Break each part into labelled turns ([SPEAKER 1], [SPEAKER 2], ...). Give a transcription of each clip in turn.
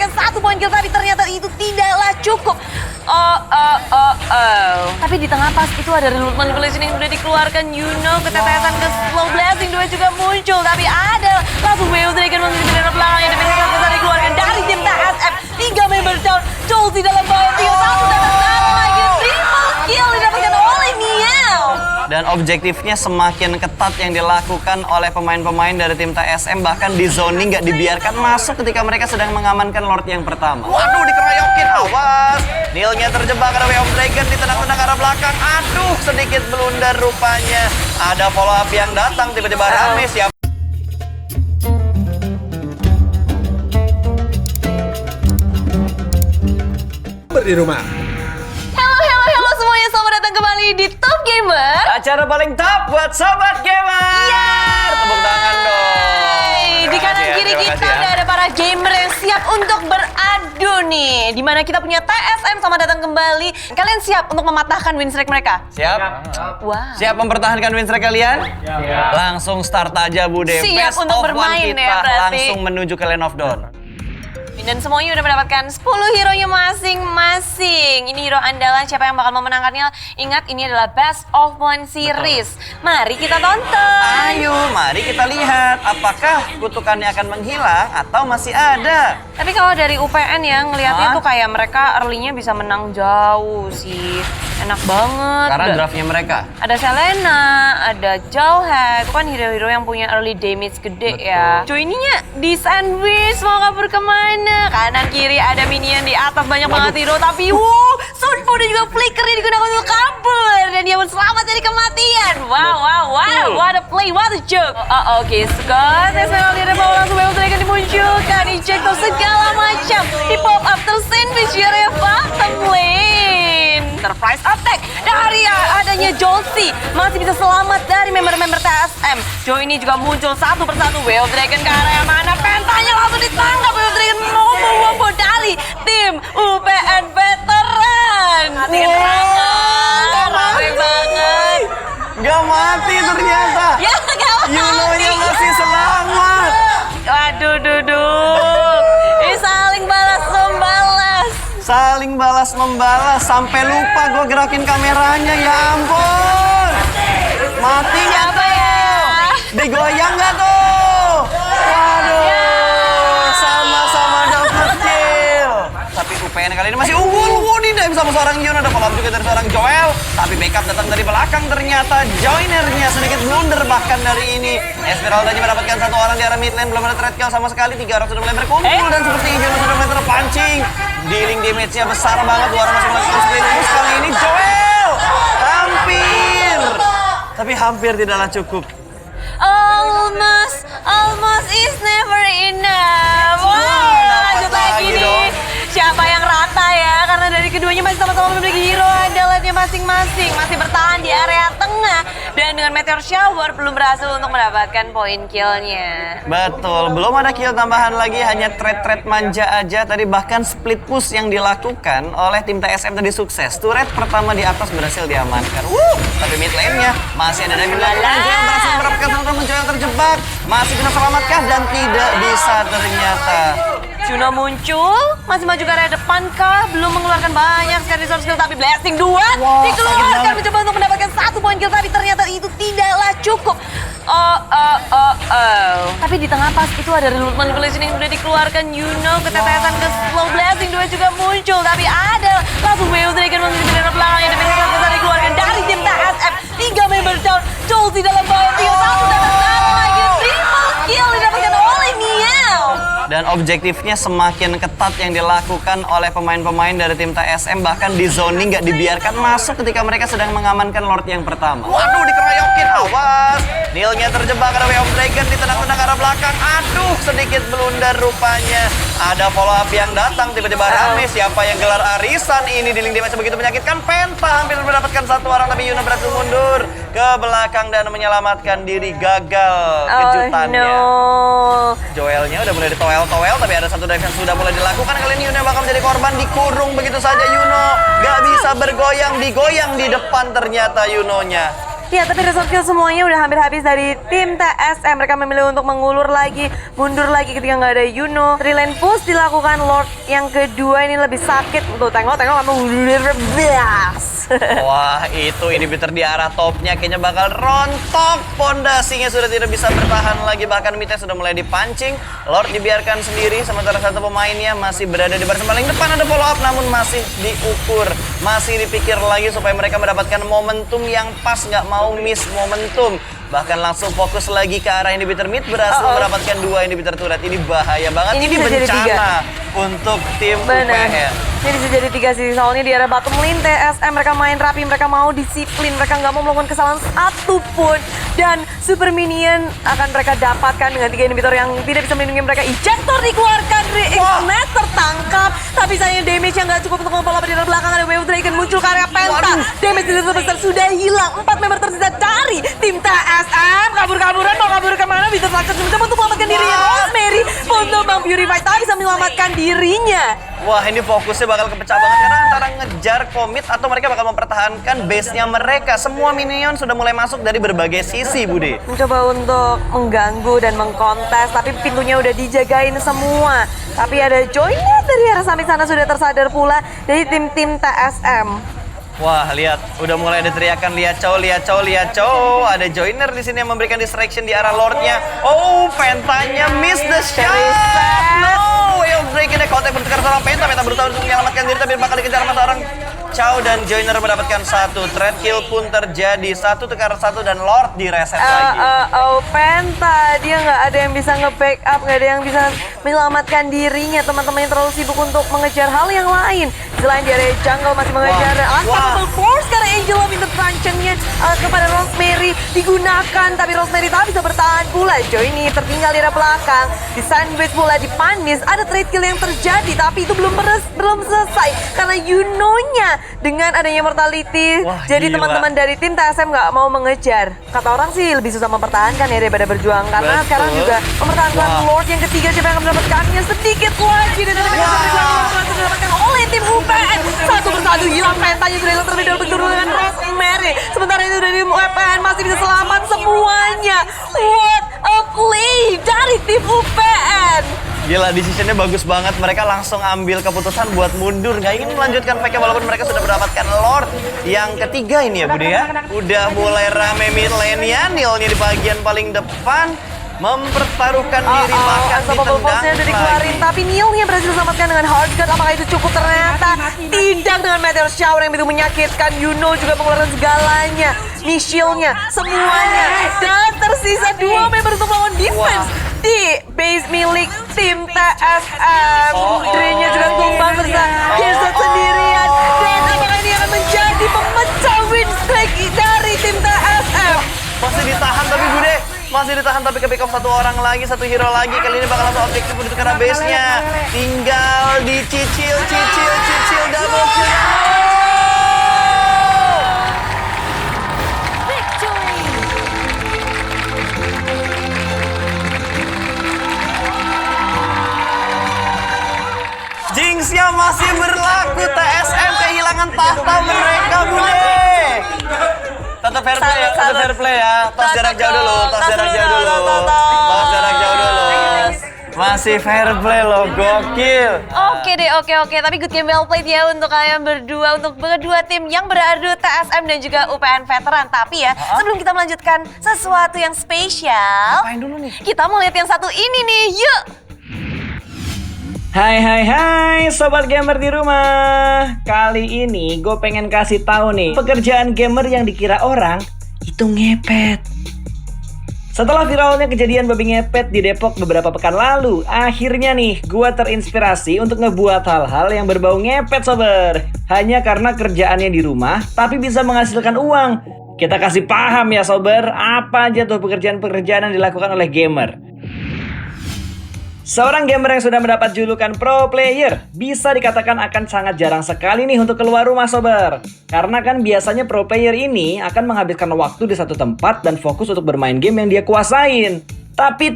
[SPEAKER 1] mendapatkan 1 poin kill, tapi ternyata itu tidaklah cukup. Tapi di tengah pas itu ada reload manipulation yang sudah dikeluarkan. Yuno ketetesan ke slow blessing 2 juga muncul, tapi ada langsung Wave Dragon masuk ke dalam belakang yang besar dikeluarkan dari tim TSM. 3 member down, Jolty dalam bahaya, 3-1 dan satu lagi triple kill didapatkan oleh Miao.
[SPEAKER 2] Dan objektifnya semakin ketat yang dilakukan oleh pemain-pemain dari tim TSM. Bahkan di zoning nggak dibiarkan masuk ketika mereka sedang mengamankan Lord yang pertama. Waduh, dikeroyokin, awas. Neilnya terjebak, ada Way of Dragon ditendang-tendang ke arah belakang. Aduh, sedikit blunder rupanya. Ada follow up yang datang, tiba-tiba rame siapa.
[SPEAKER 3] Di rumah.
[SPEAKER 1] Halo semuanya, selamat datang kembali di Top Gamer.
[SPEAKER 2] Acara paling top buat Sobat Gamer. Tepuk tangan dong.
[SPEAKER 1] Di kanan kiri kita udah ada para gamer yang siap untuk beradu nih. Dimana kita punya TSM, selamat datang kembali. Kalian siap untuk mematahkan win streak mereka?
[SPEAKER 2] Siap?
[SPEAKER 1] Wah.
[SPEAKER 2] Siap mempertahankan win streak kalian? Siap. Langsung start aja Bude.
[SPEAKER 1] Siap
[SPEAKER 2] Best
[SPEAKER 1] untuk
[SPEAKER 2] of
[SPEAKER 1] bermain
[SPEAKER 2] one kita
[SPEAKER 1] ya, berarti.
[SPEAKER 2] langsung menuju ke Land of Dawn.
[SPEAKER 1] Dan semuanya udah mendapatkan 10 hero-nya masing-masing. Ini hero andalan, siapa yang bakal memenangkannya? Ingat, ini adalah Best of One series. Mari kita tonton.
[SPEAKER 2] Ayo, mari kita lihat apakah kutukannya akan menghilang atau masih ada.
[SPEAKER 1] Tapi kalau dari UPN ya, ngelihatnya
[SPEAKER 2] Hah?
[SPEAKER 1] tuh kayak mereka early-nya bisa menang jauh sih. Enak banget.
[SPEAKER 2] Karena
[SPEAKER 1] Udah-
[SPEAKER 2] draftnya mereka.
[SPEAKER 1] Ada Selena, ada Jauhead, itu kan hero-hero yang punya early damage gede ya. Cuy, ininya di sandwich, mau kabur kemana? Kanan kiri ada minion, di atas banyak banget hero, tapi Sunfu dan juga Flicker ini digunakan untuk kabur. Dan dia pun selamat dari kematian. Wow, what a play, what a joke. Oke, Scott, memang dia mau langsung Wave Dragon dimunculkan, ejector segala macam. Di pop up tersandwich di area bottom lane. Surprise attack dari adanya Jolty masih bisa selamat dari member-member TSM. Joe ini juga muncul satu persatu. Wave Dragon ke area mana? Pentanya langsung ditangkap. Wave Dragon wombo dari tim UPN Veteran. Rame banget.
[SPEAKER 2] Gak mati ternyata.
[SPEAKER 1] Ya, gak mati.
[SPEAKER 2] Yunonya masih selamat.
[SPEAKER 1] Waduh, ini saling balas membalas.
[SPEAKER 2] Saling balas membalas sampai lupa gue gerakin kameranya, ya ampun. Mati nggak
[SPEAKER 1] Siapa
[SPEAKER 2] tuh?
[SPEAKER 1] ya?
[SPEAKER 2] Digoyang nggak tuh? Waduh, sama-sama dapat kill. Tapi UPN kali ini masih unggul. Nih sama seorang Yuno, ada follow up juga dari seorang Joel. Tapi backup datang dari belakang, ternyata joinernya sedikit blunder bahkan dari ini. Esmeralda mendapatkan satu orang di arah mid lane, belum ada trade kill sama sekali. 3 orang sudah mulai berkumpul dan seperti Yuno sudah mulai terpancing. Dealing damage-nya besar banget, 2 orang masih melakukan split push kali ini. Joel hampir, tapi hampir tidaklah cukup.
[SPEAKER 1] Almost is never enough. Wow, lanjut lagi nih.
[SPEAKER 2] dong.
[SPEAKER 1] Siapa yang rata ya? Karena dari keduanya masih sama-sama memiliki hero andalannya masing-masing. Masih bertahan di area tengah. Dan dengan Meteor Shower belum berhasil untuk mendapatkan poin killnya.
[SPEAKER 2] Betul, belum ada kill tambahan lagi, hanya trade-trade manja aja. Tadi bahkan split push yang dilakukan oleh tim TSM tadi sukses. Turret pertama di atas berhasil diamankan. Tapi mid lane-nya masih ada dari belakang. Joel berhasil mendapatkan satu Joel terjebak. Masih bisa selamatkan dan tidak bisa ternyata.
[SPEAKER 1] Juno muncul, masih maju ke area depan kah? Belum mengeluarkan banyak sekali resource skill, tapi Blessing 2
[SPEAKER 2] Wah, sakit
[SPEAKER 1] dikeluarkan
[SPEAKER 2] banget.
[SPEAKER 1] mencoba untuk mendapatkan 1 poin kill, tapi ternyata itu tidaklah cukup. Tapi di tengah pas itu ada reload manipulation yang sudah dikeluarkan. Yuno ketetesan ke slow blessing 2 juga muncul, tapi ada langsung Wave Dragon masuk ke dalam belakang yang besar dikeluarkan dari tim TSM. 3 member down, Jolty dalam bahaya, 3-1 dan satu lagi triple kill didapatkan oleh Miao.
[SPEAKER 2] Dan objektifnya semakin ketat yang dilakukan oleh pemain-pemain dari tim TSM. Bahkan di zoning nggak dibiarkan masuk ketika mereka sedang mengamankan Lord yang pertama. Waduh, dikeroyokin, awas. Neilnya terjebak, ada Way of Dragon ditendang-tendang ke arah belakang. Aduh, sedikit blunder rupanya. Ada follow up yang datang, tiba-tiba rame siapa yang gelar arisan ini. Dealing damage begitu menyakitkan. Penta hampir mendapatkan satu orang, tapi Yuno berhasil mundur ke belakang dan menyelamatkan diri. Gagal kejutannya. Joelnya udah mulai ditowel-towel, tapi ada satu dive yang sudah mulai dilakukan. Kali ini Yuno bakal menjadi korban, dikurung begitu saja Yuno. Gak bisa bergoyang, digoyang di depan ternyata Yunonya.
[SPEAKER 1] Ya, tapi resource kill semuanya udah hampir habis dari tim TSM. Mereka memilih untuk mengulur lagi, mundur lagi ketika nggak ada Yuno. 3 lane push dilakukan. Lord yang kedua ini lebih sakit. Tuh, tengok kamu bias.
[SPEAKER 2] Wah, itu inhibitor di arah topnya kayaknya bakal rontok. Pondasinya sudah tidak bisa bertahan lagi. Bahkan midnya sudah mulai dipancing. Lord dibiarkan sendiri, sementara satu pemainnya masih berada di barisan paling depan. Ada follow up, namun masih diukur. Masih dipikir lagi supaya mereka mendapatkan momentum yang pas. Nggak mau miss momentum. Bahkan langsung fokus lagi ke arah inhibitor mid, berhasil mendapatkan 2 inhibitor turret. Ini bahaya banget. Ini
[SPEAKER 1] bisa jadi
[SPEAKER 2] bencana untuk tim UPN.
[SPEAKER 1] Ini bisa jadi 3 sih, soalnya di arah bottom lane TSM mereka main rapi, mereka mau disiplin, mereka nggak mau melakukan kesalahan satupun. Dan super minion akan mereka dapatkan dengan 3 inhibitor yang tidak bisa melindungi mereka. Ejector dikeluarkan, re-ignite tertangkap, tapi sayangnya damage-nya nggak cukup untuk membawa di belakang. Ada Wave Dragon muncul ke area Penta. Damage tidak terbesar sudah hilang. 4 member tersisa dari tim TSM. Kabur-kaburan, mau kabur kemana? Bisa Flaxer mencoba untuk menyelamatkan dirinya. Rosemary untuk Bang Purify tak bisa menyelamatkan dirinya.
[SPEAKER 2] Wah, ini fokusnya bakal kepecah banget karena antara ngejar komit atau mereka bakal mempertahankan base-nya mereka. Semua minion sudah mulai masuk dari berbagai sisi, Bude.
[SPEAKER 1] Mencoba untuk mengganggu dan mengkontes, tapi pintunya udah dijagain semua. Tapi ada Joiner dari arah samping sana sudah tersadar pula dari tim-tim TSM.
[SPEAKER 2] Wah, lihat, udah mulai ada teriakan lihat cow. Ada Joiner di sini yang memberikan distraction di arah Lordnya. Oh, Pentanya miss the shot. No, way of breaking the contact bertukar seorang Penta berusaha untuk menyelamatkan diri tapi bakal dikejar sama seorang Chow dan Joiner mendapatkan 1. Threat kill pun terjadi. 1 tukar 1 dan Lord di reset lagi.
[SPEAKER 1] Penta, dia nggak ada yang bisa nge-backup, nggak ada yang bisa menyelamatkan dirinya. Teman-temannya terlalu sibuk untuk mengejar hal yang lain. Selain di area jungle masih mengejar Unstoppable Force karena Angelo minta truncheonnya kepada Rosemary digunakan, tapi Rosemary tak bisa bertahan pula. Joy ini tertinggal di arah belakang, di sandwich pula, dipanis. Ada trade kill yang terjadi, tapi itu belum selesai karena Yuno-nya dengan adanya mortality.
[SPEAKER 2] Wah,
[SPEAKER 1] jadi
[SPEAKER 2] gila.
[SPEAKER 1] teman-teman dari tim TSM nggak mau mengejar. Kata orang sih lebih susah mempertahankan ya daripada berjuang, karena
[SPEAKER 2] Betul.
[SPEAKER 1] sekarang juga mempertahankan Lord yang ketiga siapa yang akan mendapatkannya sedikit lagi dan didapatkan oleh tim UPN. Satu persatu hilang, Pentanya sudah hilang terlebih dahulu bertemu dengan Rosemary. Sementara itu dari UPN masih bisa selamat semuanya. What a play dari tim UPN.
[SPEAKER 2] Gila, decisionnya bagus banget. Mereka langsung ambil keputusan buat mundur. Nggak ingin melanjutkan fight walaupun mereka sudah mendapatkan Lord yang ketiga ini ya, Bude ya. Udah mulai rame mid lane-nya. Nilnya di bagian paling depan. Mempertaruhkan diri bahkan
[SPEAKER 1] Unstoppable
[SPEAKER 2] ditendang
[SPEAKER 1] Force-nya udah dikeluarin, tapi Neil-nya berhasil selamatkan dengan Hard Guard. Apakah itu cukup? Ternyata tidak, dengan Meteor Shower yang begitu menyakitkan. Yuno juga mengeluarkan segalanya, Michelle-nya, semuanya. Dan tersisa 2 member untuk melawan defense di base milik tim TSM. Dre-nya juga tumbang bersama Geset sendirian. Dan apakah ini akan menjadi pemecah win streak dari tim TSM?
[SPEAKER 2] Masih ditahan tapi Bude. Masih ditahan tapi ke backup 1 orang lagi, 1 hero lagi. Kali ini bakal langsung objektif untuk karena base-nya. Tinggal dicicil double kill. Jinx-nya masih berlaku. TSM kehilangan tahta mereka, Bude. Tetap fair play ya, tetap fair play ya. Tos jarak jauh dulu, tos jarak jauh dulu. Tos jarak jauh dulu. Masih fair play loh, gokil.
[SPEAKER 1] Oke deh, oke. Tapi good game well played ya untuk kalian berdua, untuk kedua tim yang beradu TSM dan juga UPN Veteran. Tapi ya, sebelum kita melanjutkan sesuatu yang spesial,
[SPEAKER 2] Apain dulu nih?
[SPEAKER 1] kita mau lihat yang satu ini nih, yuk!
[SPEAKER 4] Hai sobat gamer di rumah. Kali ini gue pengen kasih tahu nih pekerjaan gamer yang dikira orang itu ngepet. Setelah viralnya kejadian babi ngepet di Depok beberapa pekan lalu, akhirnya nih gue terinspirasi untuk ngebuat hal-hal yang berbau ngepet sober. Hanya karena kerjaannya di rumah tapi bisa menghasilkan uang. Kita kasih paham ya sober, apa aja tuh pekerjaan-pekerjaan yang dilakukan oleh gamer. Seorang gamer yang sudah mendapat julukan pro player bisa dikatakan akan sangat jarang sekali nih untuk keluar rumah sober. Karena kan biasanya pro player ini akan menghabiskan waktu di satu tempat dan fokus untuk bermain game yang dia kuasain. Tapi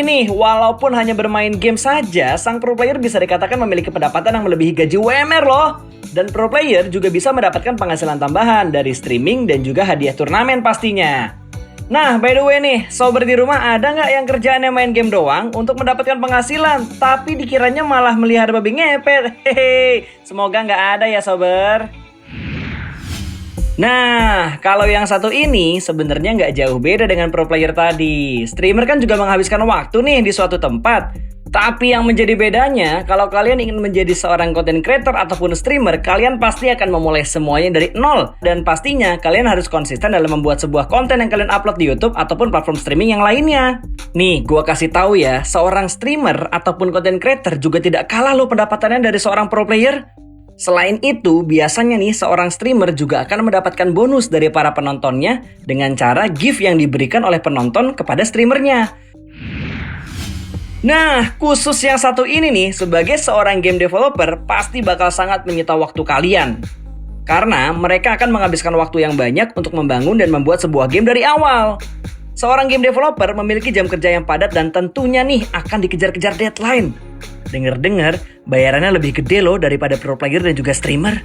[SPEAKER 4] nih, walaupun hanya bermain game saja, sang pro player bisa dikatakan memiliki pendapatan yang melebihi gaji UMR loh. Dan pro player juga bisa mendapatkan penghasilan tambahan dari streaming dan juga hadiah turnamen pastinya. Nah, by the way nih, sober di rumah ada nggak yang kerjaannya main game doang untuk mendapatkan penghasilan, tapi dikiranya malah melihara babi ngepet? Hehehe, semoga nggak ada ya sober. Nah, kalau yang satu ini sebenarnya nggak jauh beda dengan pro player tadi. Streamer kan juga menghabiskan waktu nih di suatu tempat. Tapi yang menjadi bedanya, kalau kalian ingin menjadi seorang content creator ataupun streamer, kalian pasti akan memulai semuanya dari nol. Dan pastinya kalian harus konsisten dalam membuat sebuah konten yang kalian upload di YouTube ataupun platform streaming yang lainnya. Nih, gua kasih tahu ya, seorang streamer ataupun content creator juga tidak kalah loh pendapatannya dari seorang pro player. Selain itu, biasanya nih seorang streamer juga akan mendapatkan bonus dari para penontonnya dengan cara gift yang diberikan oleh penonton kepada streamernya. Nah, khusus yang satu ini nih, sebagai seorang game developer pasti bakal sangat menyita waktu kalian. Karena mereka akan menghabiskan waktu yang banyak untuk membangun dan membuat sebuah game dari awal. Seorang game developer memiliki jam kerja yang padat dan tentunya nih akan dikejar-kejar deadline. Dengar-dengar, bayarannya lebih gede loh daripada pro player dan juga streamer.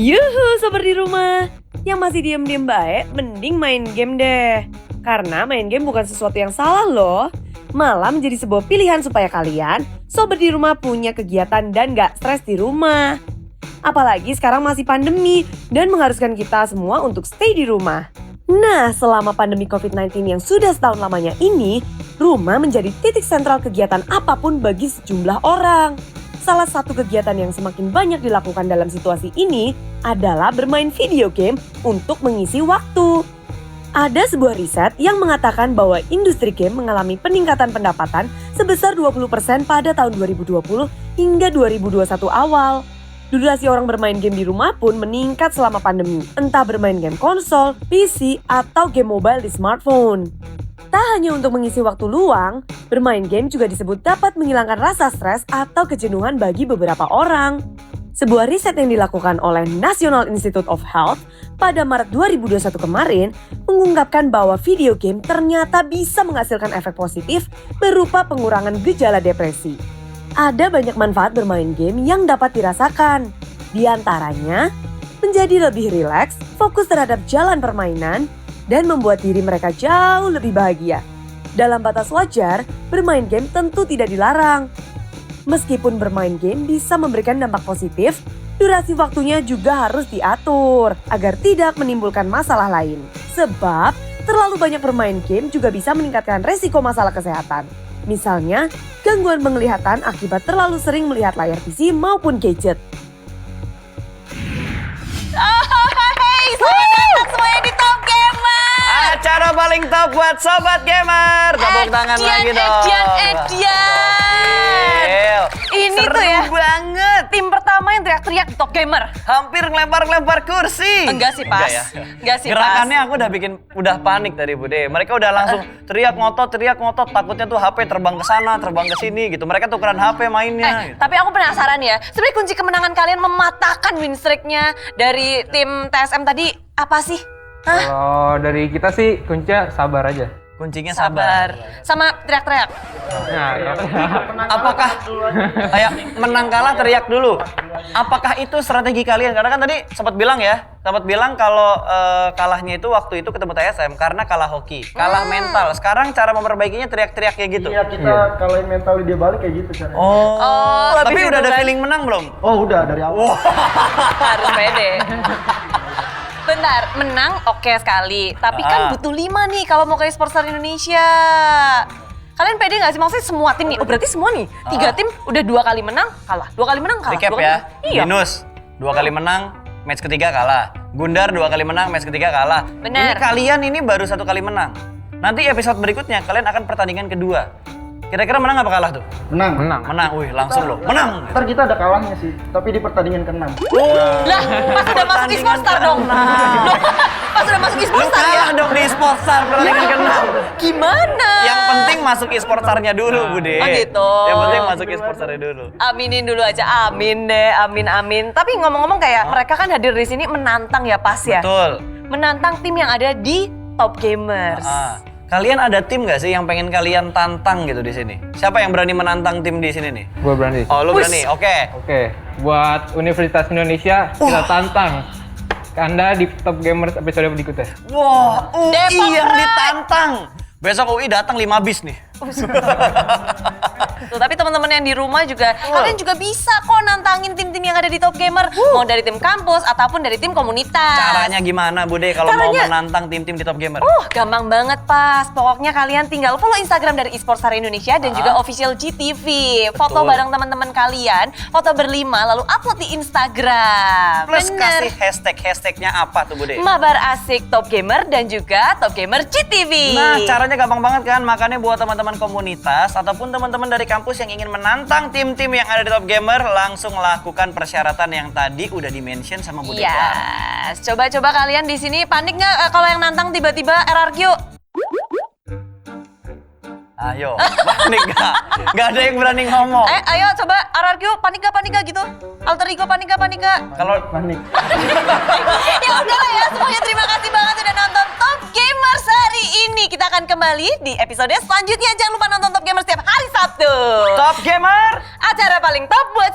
[SPEAKER 1] Yuhu, sobat di rumah. Yang masih diem-diem baik, mending main game deh. Karena main game bukan sesuatu yang salah loh. Malah menjadi sebuah pilihan supaya kalian, sobat di rumah, punya kegiatan dan gak stres di rumah. Apalagi sekarang masih pandemi dan mengharuskan kita semua untuk stay di rumah. Nah, selama pandemi COVID-19 yang sudah setahun lamanya ini, rumah menjadi titik sentral kegiatan apapun bagi sejumlah orang. Salah satu kegiatan yang semakin banyak dilakukan dalam situasi ini adalah bermain video game untuk mengisi waktu. Ada sebuah riset yang mengatakan bahwa industri game mengalami peningkatan pendapatan sebesar 20% pada tahun 2020 hingga 2021 awal. Durasi orang bermain game di rumah pun meningkat selama pandemi, entah bermain game konsol, PC, atau game mobile di smartphone. Tak hanya untuk mengisi waktu luang, bermain game juga disebut dapat menghilangkan rasa stres atau kejenuhan bagi beberapa orang. Sebuah riset yang dilakukan oleh National Institute of Health pada Maret 2021 kemarin mengungkapkan bahwa video game ternyata bisa menghasilkan efek positif berupa pengurangan gejala depresi. Ada banyak manfaat bermain game yang dapat dirasakan. Di antaranya, menjadi lebih rileks, fokus terhadap jalan permainan, dan membuat diri mereka jauh lebih bahagia. Dalam batas wajar, bermain game tentu tidak dilarang. Meskipun bermain game bisa memberikan dampak positif, durasi waktunya juga harus diatur agar tidak menimbulkan masalah lain. Sebab, terlalu banyak bermain game juga bisa meningkatkan resiko masalah kesehatan. Misalnya, gangguan penglihatan akibat terlalu sering melihat layar PC maupun gadget. Selamat datang semuanya di Top Gamer!
[SPEAKER 2] Acara paling top buat Sobat Gamer. Tepuk tangan lagi dong.
[SPEAKER 1] Ini
[SPEAKER 2] Seru
[SPEAKER 1] tuh ya,
[SPEAKER 2] banget.
[SPEAKER 1] tim pertama yang teriak-teriak di Top Gamer.
[SPEAKER 2] Hampir ngelempar-ngelempar kursi.
[SPEAKER 1] Enggak sih, Pas.
[SPEAKER 2] ya?
[SPEAKER 1] Enggak sih, Pas.
[SPEAKER 2] Gerakannya aku udah panik tadi Bude. Mereka udah langsung teriak ngotot. Takutnya tuh HP terbang ke sana, terbang ke sini gitu. Mereka tukeran HP mainnya.
[SPEAKER 1] Tapi aku penasaran ya, sebenarnya kunci kemenangan kalian mematahkan win streak-nya dari tim TSM tadi apa sih? Hah?
[SPEAKER 5] Kalau dari kita sih kuncinya sabar aja.
[SPEAKER 2] Kuncinya sabar.
[SPEAKER 1] Sama teriak-teriak.
[SPEAKER 5] Nah,
[SPEAKER 2] Apakah kayak menang kalah teriak dulu? Apakah itu strategi kalian? Karena kan tadi sempat bilang kalau kalahnya itu waktu itu ketemu TSM karena kalah hoki, kalah mental. Sekarang cara memperbaikinya teriak-teriak kayak gitu.
[SPEAKER 6] Iya, kita kalahin mental dia balik kayak gitu caranya.
[SPEAKER 2] Oh, tapi
[SPEAKER 1] habis
[SPEAKER 2] udah
[SPEAKER 1] itu
[SPEAKER 2] ada
[SPEAKER 1] kan?
[SPEAKER 2] feeling menang belum?
[SPEAKER 6] Oh, udah dari awal.
[SPEAKER 1] Harus pede. Bentar, menang oke sekali. Tapi kan butuh 5 nih kalau mau ke e-sport star Indonesia. Kalian pede gak sih? Maksudnya semua tim nih, oh berarti semua nih. 3 tim udah 2 kali menang, kalah. 2 kali menang, kalah.
[SPEAKER 2] Recap
[SPEAKER 1] 2 kali
[SPEAKER 2] ya,
[SPEAKER 1] menang. Iya.
[SPEAKER 2] Minus 2 kali menang, match ketiga kalah. Gundar 2 kali menang, match ketiga kalah.
[SPEAKER 1] Bener.
[SPEAKER 2] Ini kalian ini baru 1 kali menang. Nanti episode berikutnya kalian akan pertandingan kedua. Kira-kira menang apa kalah tuh?
[SPEAKER 6] Menang.
[SPEAKER 2] Menang, wih langsung loh, menang.
[SPEAKER 6] Ntar kita ada kalahnya sih, tapi di pertandingan ke-6.
[SPEAKER 1] Lah, pas udah masuk e-sport star dong. Loh, pas udah masuk
[SPEAKER 2] Lu
[SPEAKER 1] e-sports Star ya?
[SPEAKER 2] kalah dong di e-sports Star pertandingan ke-6.
[SPEAKER 1] Gimana?
[SPEAKER 2] Yang penting masuk e-sports Star-nya dulu, Bude.
[SPEAKER 1] Oh gitu.
[SPEAKER 2] Yang penting masuk e-sports Star-nya dulu.
[SPEAKER 1] Aminin dulu aja, amin deh, amin. Tapi ngomong-ngomong kayak mereka kan hadir di sini menantang ya Pas ya?
[SPEAKER 2] Betul.
[SPEAKER 1] Menantang tim yang ada di Top Gamers.
[SPEAKER 2] Kalian ada tim gak sih yang pengen kalian tantang gitu di sini? Siapa yang berani menantang tim di sini nih?
[SPEAKER 5] Gue berani.
[SPEAKER 2] Oh, lu
[SPEAKER 1] Wus.
[SPEAKER 2] berani? Oke.
[SPEAKER 5] Oke, buat Universitas Indonesia kita tantang Anda di Top Gamers episode berikutnya.
[SPEAKER 2] Wah, UI
[SPEAKER 1] Depok
[SPEAKER 2] yang
[SPEAKER 1] Pride.
[SPEAKER 2] ditantang. Besok UI datang 5 bis nih.
[SPEAKER 1] Tuh, tapi teman-teman yang di rumah juga, kalian juga bisa kok nantangin tim-tim yang ada di Top Gamer. Mau dari tim kampus ataupun dari tim komunitas.
[SPEAKER 2] Caranya gimana, Bude, kalau mau
[SPEAKER 1] Caranya-
[SPEAKER 2] menantang tim-tim di Top Gamer?
[SPEAKER 1] Gampang banget Pas. Pokoknya kalian tinggal follow Instagram dari Esports Star Indonesia dan juga official GTV. Foto
[SPEAKER 2] Betul.
[SPEAKER 1] bareng teman-teman kalian, foto berlima lalu upload di Instagram.
[SPEAKER 2] Plus
[SPEAKER 1] Bener.
[SPEAKER 2] kasih hashtag-hashtagnya apa tuh, Bude?
[SPEAKER 1] Mabar Asik Top Gamer dan juga Top Gamer GTV.
[SPEAKER 2] Nah, caranya gampang banget kan? Makanya buat teman-teman komunitas ataupun teman-teman dari kampus yang ingin menantang tim-tim yang ada di Top Gamer, langsung lakukan persyaratan yang tadi udah di-mention sama Bude.
[SPEAKER 1] Yes. Coba-coba kalian di sini panik nggak kalau yang nantang tiba-tiba RRQ?
[SPEAKER 2] Ayo, panik gak? Gak ada yang berani ngomong.
[SPEAKER 1] Ayo coba RRQ panik gak gitu? Alter ego panik gak?
[SPEAKER 2] Kalau
[SPEAKER 6] Panik.
[SPEAKER 1] Ya udahlah ya, semuanya terima kasih banget udah nonton Top Gamers hari ini. Kita akan kembali di episode selanjutnya. Jangan lupa nonton Top Gamers setiap hari Sabtu.
[SPEAKER 2] Top Gamer,
[SPEAKER 1] Acara paling top buat